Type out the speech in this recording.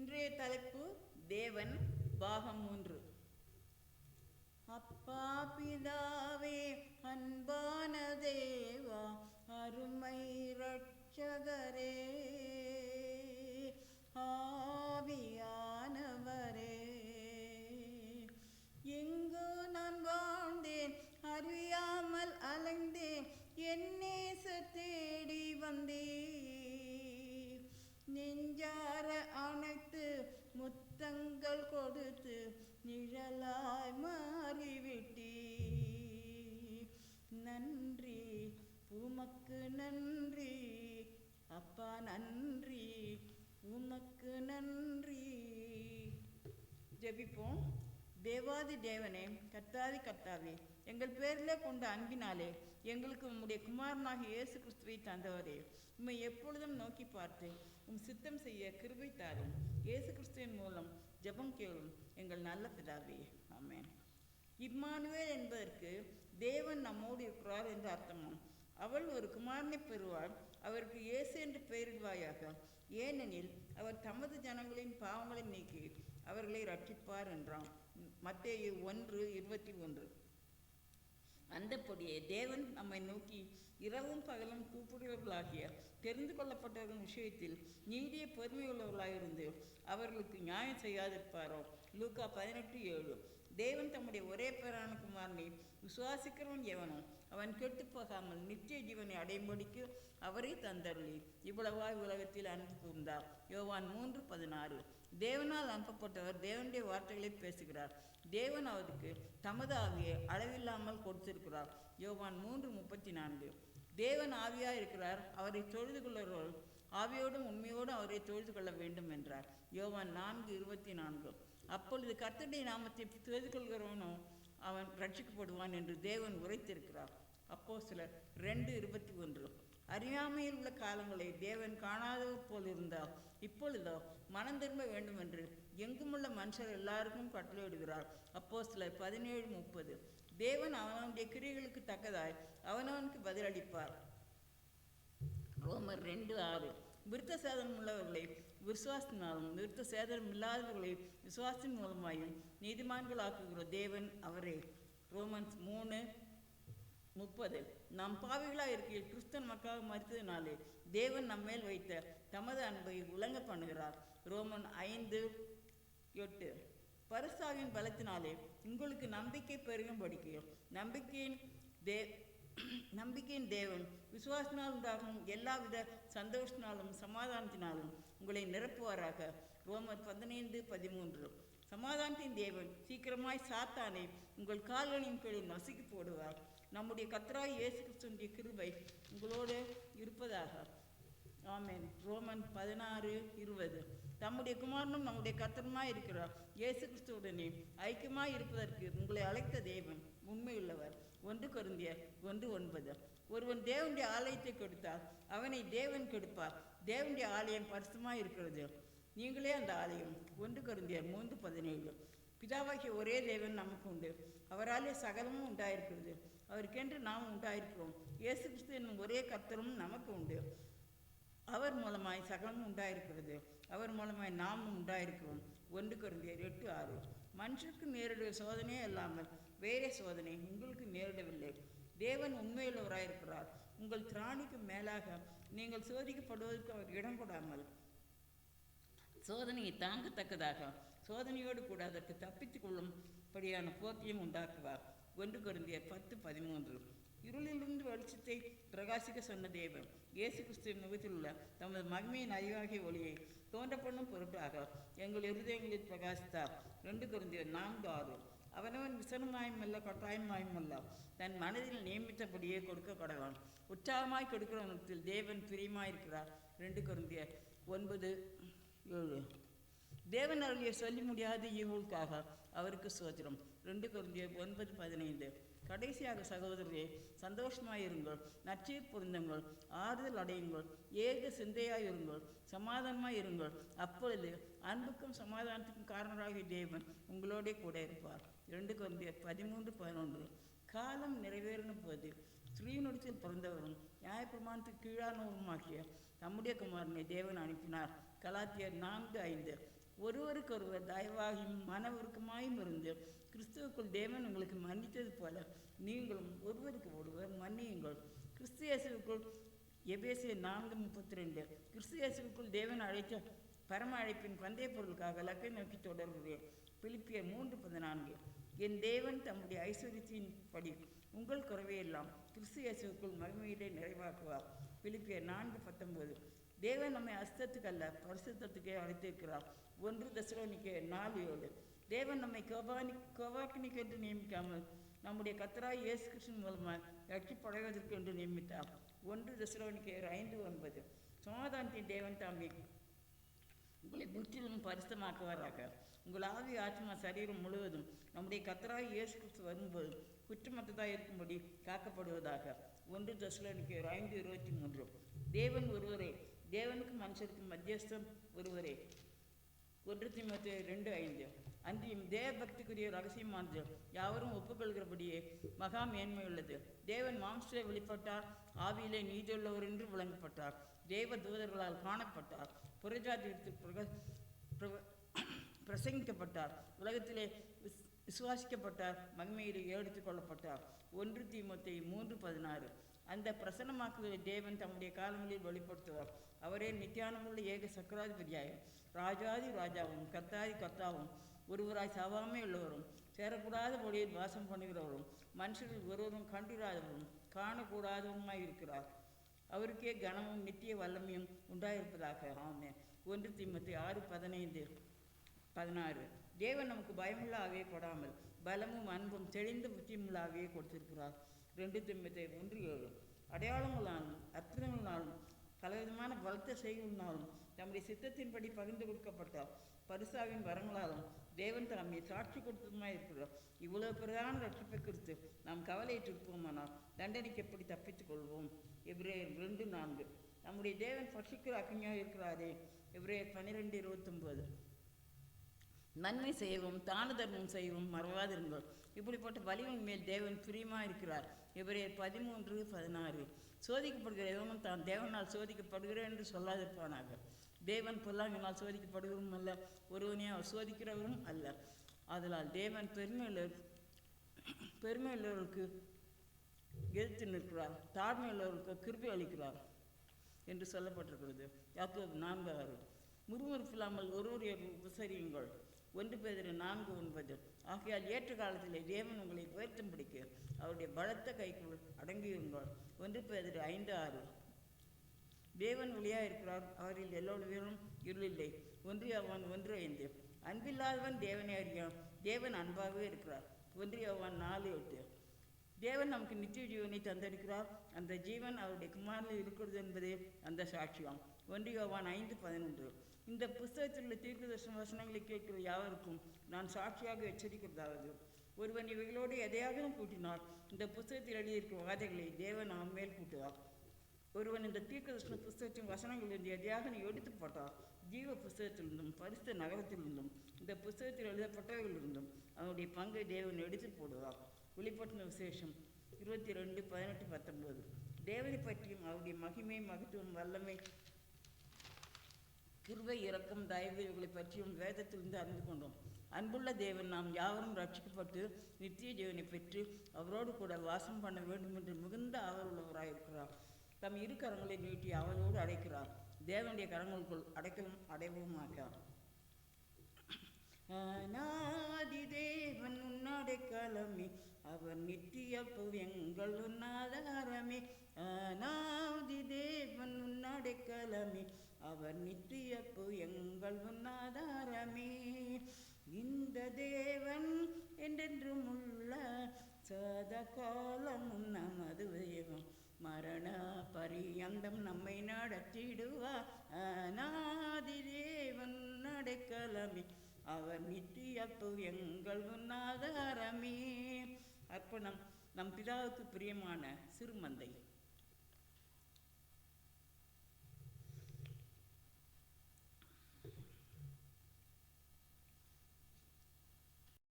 இன்றைய தலைப்பு தேவன் பாகம் 3. அப்பா பிதாவே, அன்பான தேவா, அருமை இரட்சகரே, ஆவியானவரே, எங்கோ நான் வாழ்ந்தேன், அறியாமல் அலைந்தேன், என் நேச தேடி வந்தேன். நெஞ்சார அணைத்து முத்தங்கள் கொடுத்து நிழலாய் மாறிவிட்டீ. நன்றி, உமக்கு நன்றி அப்பா, நன்றி, உமக்கு நன்றி. ஜெபிப்போம். தேவாதி தேவனே, கர்த்தாதி கர்த்தாவே, எங்கள் பேரில் கொண்ட அன்பினாலே எங்களுக்கு உம்முடைய குமாரனாகிய இயேசு கிறிஸ்துவை தந்தவரே, உம்மை எப்பொழுதும் நோக்கி பார்த்து உம் சித்தம் செய்ய கிருபை தாரும். இயேசு கிறிஸ்துவின் மூலம் ஜெபம் கேளும் எங்கள் நல்ல பிதாவே, ஆமென். இம்மானுவேல் என்பதற்கு தேவன் நம்மோடு இருக்கிறார் என்று அர்த்தமாம். அவள் ஒரு குமாரனை பெறுவாள், அவருக்கு இயேசு என்று பெயரிடுவாயாக, ஏனெனில் அவர் தமது ஜனங்களின் பாவங்களை நீக்கி அவர்களை ரட்சிப்பார் என்றான். மத்தேயு 1:21. அந்தப்படியே தேவன் நம்மை நோக்கி இரவும் பகலும் கூப்பிடுவர்களாகிய தெரிந்து கொள்ளப்பட்டவர்கள் விஷயத்தில் நீடிய பொறுமையுள்ளவர்களாயிருந்து அவர்களுக்கு நியாயம் செய்யாதிருப்பாரோ? லூக்கா 18:7. தேவன் தம்முடைய ஒரே பேரான குமாரனை விசுவாசிக்கிறவன் எவனோ அவன் கெட்டு போகாமல் நித்திய ஜீவனை அடையும்படிக்கு அவரை தந்தருளி இவ்வளவாய் உலகத்தில் அன்பு கூர்ந்தார். யோவான் 3:16. தேவனால் அனுப்பப்பட்டவர் தேவனுடைய வார்த்தைகளை பேசுகிறார். தேவன் அவருக்கு தமது ஆவியை அளவில்லாமல் கொடுத்திருக்கிறார். யோவான் 3:34. தேவன் ஆவியாக இருக்கிறார், அவரை தொழுது கொள்ளுகிறவர்கள் ஆவியோடும் உண்மையோடும் அவரை தொழுது கொள்ள வேண்டும் என்றார். யோவான் 4:24. அப்பொழுது கர்த்தருடைய நாமத்தை தொழுது கொள்கிறவனோ அவன் ரட்சிக்கப்படுவான் என்று தேவன் உரைத்திருக்கிறார். அப்போஸ்தலர் 2:21. அறியாமையில் உள்ள காலங்களை தேவன் காணாதவர் போல் இருந்தார், இப்பொழுதோ மனம் திரும்ப வேண்டும் என்று எங்குமுள்ள மனுஷர் எல்லாருக்கும் கட்டளையிடுகிறார். அப்போஸ்தலர் 17:30. தேவன் அவனுடைய கிரியைகளுக்கு தக்கதாய் அவனவனுக்கு பதிலளிப்பார். ரோமர் 2:6. விருத்த சேதனம் உள்ளவர்களை விசுவாசத்தினாலும் விருத்த சேதனம் இல்லாதவர்களை விசுவாசத்தின் மூலமாயும் நீதிமான்களாக்குகிற தேவன் அவரே. ரோமன்ஸ் 3:30. நாம் பாவிகளாக இருக்கையில் கிறிஸ்தன் மக்களாக மறித்ததினாலே தேவன் நம்மேல் வைத்த தமது அன்பை உலங்க பண்ணுகிறார். ரோமன் 5:8. பரிசுத்தாவின் பலத்தினாலே உங்களுக்கு நம்பிக்கை பெருகும்படிக்கு நம்பிக்கையின் தேவன் விசுவாசத்தினால் உண்டாகும் எல்லாவித சந்தோஷத்தினாலும் சமாதானத்தினாலும் உங்களை நிரப்புவாராக. ரோமர் 15:13. சமாதானத்தின் தேவன் சீக்கிரமாய் சாத்தானை உங்கள் கால்களின் கீழே நசுக்கி போடுவார். நம்முடைய கர்த்தராகிய இயேசு கிறிஸ்துவின் கிருபை உங்களோடு இருப்பதாக, ஆமென். ரோமன் 16:20. தம்முடைய குமாரனும் நம்முடைய கர்த்தருமாய் இருக்கிறார் இயேசு கிறிஸ்துவுடனே ஐக்கியமாய் இருப்பதற்கு உங்களை அழைத்த தேவன் உண்மையுள்ளவர். 1 கொரிந்தியர் 1:9. ஒருவன் தேவனுடைய ஆலயத்தை கெடுத்தால் அவனை தேவன் கெடுப்பார். தேவனுடைய ஆலயம் பரிசுத்தமாய் இருக்கிறது, நீங்களே அந்த ஆலயம். 1 கொரிந்தியர் 3:17. பிதாவாகிய ஒரே தேவன் நமக்கு உண்டு, அவராலே சகலமும் உண்டாயிருக்கிறது, அவருக்கென்று நாம் உண்டாயிருக்கிறோம். இயேசு கிறிஸ்து என்னும் ஒரே கர்த்தரும் நமக்கு உண்டு, அவர் மூலமாய் சகலமும் உண்டாயிருக்கிறது, அவர் மூலமாய் நாமும் உண்டாயிருக்கிறோம். 1 கொரிந்தியர் 8:6. மனுஷருக்கு நேரிட சோதனையே அல்லாமல் வேறே சோதனை உங்களுக்கு நேரிடவில்லை. தேவன் உண்மையுள்ளவராயிருக்கிறார். உங்கள் திராணிக்கு மேலாக நீங்கள் சோதிக்கப்படுவதற்கு அவர் இடம் கொடாமல் சோதனையை தாங்கத்தக்கதாக சோதனையோடு கூட அதற்கு தப்பித்துக் கொள்ளும்படியான போக்கியம் உண்டாக்குவார். 1 கொரிந்தியர் 10:13. இருளிலிருந்து வெளிச்சத்தை பிரகாசிக்க சொன்ன தேவன் இயேசு கிறிஸ்துவின் முகத்தில் உள்ள தமது மகிமையின் அறிவாகிய ஒளியை தோன்றப்படும் பொருட்டாக எங்கள் இருதயங்களில் பிரகாசித்தார். 2 கொரிந்தியர் 4:6. அவனவன் விசனமாயுமல்ல கட்டாயமாயுமல்ல தன் மனதில் நியமித்தபடியே கொடுக்க கடவான். உற்சாகமாய் கொடுக்கிறவனத்தில் தேவன் பிரியமாயிருக்கிறார். 2 கொரிந்தியர் 9:7. தேவன் அருளிய சொல்லி முடியாத ஈவுக்காக அவருக்கு சோத்திரம். 2 கொரிந்தியர் 9:15. கடைசியாக சகோதரரே, சந்தோஷமாயிருங்கள், நற்செய்தி பொருந்துங்கள், ஆறுதல் அடையுங்கள், ஏக சிந்தையாயிருங்கள், சமாதானமாயிருங்கள். அப்பொழுது அன்புக்கும் சமாதானத்துக்கும் காரணராகிய தேவன் உங்களோட கூட இருப்பார். 2 கொரிந்தியர் 13:11. காலம் நிறைவேறின போது ஸ்ரீனிடத்தில் பிறந்தவரும் நியாயப்பிரமாணத்துக்கு கீழானவருமாகிய தம்முடைய குமாரனை தேவன் அனுப்பினார். கலாத்தியர் 4:5. ஒருவருக்கொருவர் தயவாகியும் மன உருக்கமாயும் இருந்து கிறிஸ்துவுக்குள் தேவன் உங்களுக்கு மன்னித்தது போல நீங்களும் ஒருவருக்கு ஒருவர் மன்னியுங்கள். கிறிஸ்து இயேசுவுக்குள் எபேசியர் 4:32. கிறிஸ்து இயேசுவுக்குள் தேவன் அழைத்த பரம அழைப்பின் பந்தய பொருளுக்காக இலக்கை நோக்கி தொடர்கிறேன். பிலிப்பியர் 3:14. என் தேவன் தம்முடைய ஐஸ்வர்யத்தின் படி உங்கள் குறைவையெல்லாம் கிறிஸ்து இயேசுவுக்குள் மகிமையிலே நிறைவாக்குவார். பிலிப்பியர் 4:19. தேவன் நம்மை அஸ்தத்துக்கு அல்ல பரிசுத்தத்துக்கே அழைத்திருக்கிறார். 1 தெசலோனிக்கேயர் 4:7. தேவன் நம்மை கோபாக்கினிக்கு என்று நியமிக்காமல் நம்முடைய கர்த்தராகிய இயேசு கிறிஸ்துவின் மூலமாக ரட்சிப்படைவதற்கு என்று நியமித்தார். 1 தெசலோனிக்கேயர் 5:9. சமாதானத்தின் தேவன் தாமே உங்களை முற்றிலும் பரிசுத்தமாக்குவாராக. உங்கள் ஆவி ஆத்மா சரீரம் முழுவதும் நம்முடைய கர்த்தராகிய இயேசு கிறிஸ்து வரும்போது குற்றமற்றதாக இருக்கும்படி காக்கப்படுவதாக. 1 தெசலோனிக்கேயர் 5:23. தேவன் ஒருவரே, தேவனுக்கும் மனுஷருக்கும் மத்தியஸ்தம் ஒருவரே. 1 தீமோத்தேயு 2:5. அன்றியும் தேவ பக்திக்குரிய ரகசியமானது யாவரும் ஒப்புக்கொள்கிறபடியே மகா மேன்மையுள்ளது. தேவன் மாம்சத்திலே வெளிப்பட்டார், ஆவியிலே நீதியுள்ளவர் என்று விளங்கப்பட்டார், தேவ தூதர்களால் காணப்பட்டார், புறஜாதியத்தில் பிரசங்கிக்கப்பட்டார், உலகத்திலே விசுவாசிக்கப்பட்டார், மகிமையிலே எடுத்துக் கொள்ளப்பட்டார். 1 தீமோத்தேயு 3:16. அந்த பிரசன்னமாக்குதலை தேவன் தம்முடைய காலங்களில் வெளிப்படுத்துவார். அவரே நித்தியானமுள்ள ஏக சக்கராதிபதியாய ராஜாதி ராஜாவும் கர்த்தாதி கர்த்தாவும் ஒருவராய் சாவாமே உள்ளவரும் சேரக்கூடாத மொழியில் வாசம் பண்ணுகிறவரும் மனுஷர்கள் ஒருவரும் கண்டிராதவரும் காணக்கூடாதவருமாய் இருக்கிறார். அவருக்கே கனமும் நித்திய வல்லமையும் உண்டாயிருப்பதாக. ஆமென். 1 தீமோத்தேயு 6:15-16. தேவன் நமக்கு பயமுள்ள ஆவியை கொடாமல் பலமும் அன்பும் தெளிந்த புத்தியுமுள்ள ஆவியை கொடுத்திருக்கிறார். 2 தீமோத்தேயு 1:7. அடையாளங்களாலும் அற்புதங்களாலும் பலவிதமான பலத்த செய்களினாலும் நம்முடைய சித்தத்தின்படி பகிர்ந்து கொடுக்கப்பட்டார். பரிசாவின் வரங்களாலும் தேவன் தாமே சாட்சி கொடுத்ததுமாய் இருக்கிறார். இவ்வளவு பிரதான ரட்சிப்பை குறித்து நாம் கவலையிட்டிருப்போமானால் தண்டனைக்கு எப்படி தப்பித்துக் கொள்வோம்? எபிரேயர் 2:4. நம்முடைய தேவன் பட்சிக்கிற அக்னியாக இருக்கிறாரே. எபிரேயர் 12:29. நன்மை செய்யவும் தான தர்மம் செய்யவும் மறவாதிருங்கள். இப்படிப்பட்ட வலிமையின் மேல் தேவன் பிரியமாக இருக்கிறார். எபிரேயர் 13:16. சோதிக்கப்படுகிற எவனும் தான் தேவனால் சோதிக்கப்படுகிறேன் என்று சொல்லாதிருப்பானாக. தேவன் பொல்லாங்கினால் சோதிக்கப்படுகிறவரும் அல்ல, ஒருவனே அவர் சோதிக்கிறவரும் அல்ல. ஆதலால் தேவன் பெருமையுள்ளவர்களுக்கு எதிர்த்து நிற்கிறார், தாழ்மையுள்ளவர்களுக்கு கிருபை அளிக்கிறார் என்று சொல்லப்பட்டிருக்கிறது. யாக்கோபு 4:6. முறுமுறுப்பில்லாமல் ஒருவரை உபசரியுங்கள். 1 பேதுரு 4:9. ஆகையால் ஏற்ற காலத்திலே தேவன் உங்களை உயர்த்தும்படிக்கு அவருடைய பலத்த கைக்குள் அடங்கியுங்கள். 1 பேதுரு 5:6. தேவன் ஒளியாக இருக்கிறார், அவரில் எல்லோரும் இருளில்லை. 1 யோவான் 1:5. அன்பில்லாதவன் தேவனை அறியான், தேவன் அன்பாகவே இருக்கிறார். 1 யோவான் 4:8. தேவன் நமக்கு நித்திய ஜீவனை தந்திருக்கிறார், அந்த ஜீவன் அவருடைய குமாரில் இருக்கிறது என்பதே அந்த சாட்சியம். 1 யோவான் 5:11. இந்த புஸ்தகத்தில் உள்ள தீர்க்கதரிசன வசனங்களை கேட்கிற யாவருக்கும் நான் சாட்சியாக எச்சரிக்கிறதாவது, ஒருவன் இவைகளோடு எதையாகவும் கூட்டினார் இந்த புஸ்தகத்தில் எழுதியிருக்கிற வாதைகளை தேவன் அவன் மேல் கூட்டுவார். ஒருவன் இந்த தீர்க்கதரிசன புஸ்தகத்தின் வசனங்களிலிருந்து எதையாக எடுத்து போட்டார், ஜீவ புஸ்தகத்திலிருந்தும் பரிசுத்த நகரத்திலிருந்தும் இந்த புஸ்தகத்தில் எழுதப்பட்டவைகளிலிருந்தும் அவனுடைய பங்கை தேவன் எடுத்து போடுவார். வெளிப்பட்டின விசேஷம் 22:18-19. தேவனை பற்றியும் அவருடைய மகிமை, மகத்துவம், வல்லமை, கிருபை, இரக்கம், தயவு இவர்களை பற்றியும் வேதத்திலிருந்து அறிந்து கொண்டோம். அன்புள்ள தேவன் நாம் யாவரும் ரட்சிக்கப்பட்டு நித்திய ஜீவனை பெற்று அவரோடு கூட வாசம் பண்ண வேண்டும் என்று மிகுந்த ஆவலுள்ளவராயிருக்கிறார். தம் இரு கரங்களை நீட்டி அவரோடு அடைக்கிறார். தேவனுடைய கரங்களுக்குள் அடைக்கலும் அடைவுமாக்கிறார். அநாதி தேவன் உன்னடைக்கலமே, அவர் நித்திய எங்கள் உன்னாதாரமே. அநாதி தேவன் உன்னடைக்கலமே, அவர் நித்திய எங்கள் உன்னாதாரமே. இந்த தேவன் என்றென்றும் உள்ள சதா காலமும் நமது தெய்வம், மரண பரியந்தம் நம்மை நடத்திடுவார். அநாதி தேவன் உன்னடைக்கலமே, அவர் நித்திய எங்கள் உன்னாதாரமே. அர்ப்பணம். நம் பிதாவுக்கு பிரியமான சிறுமந்தை.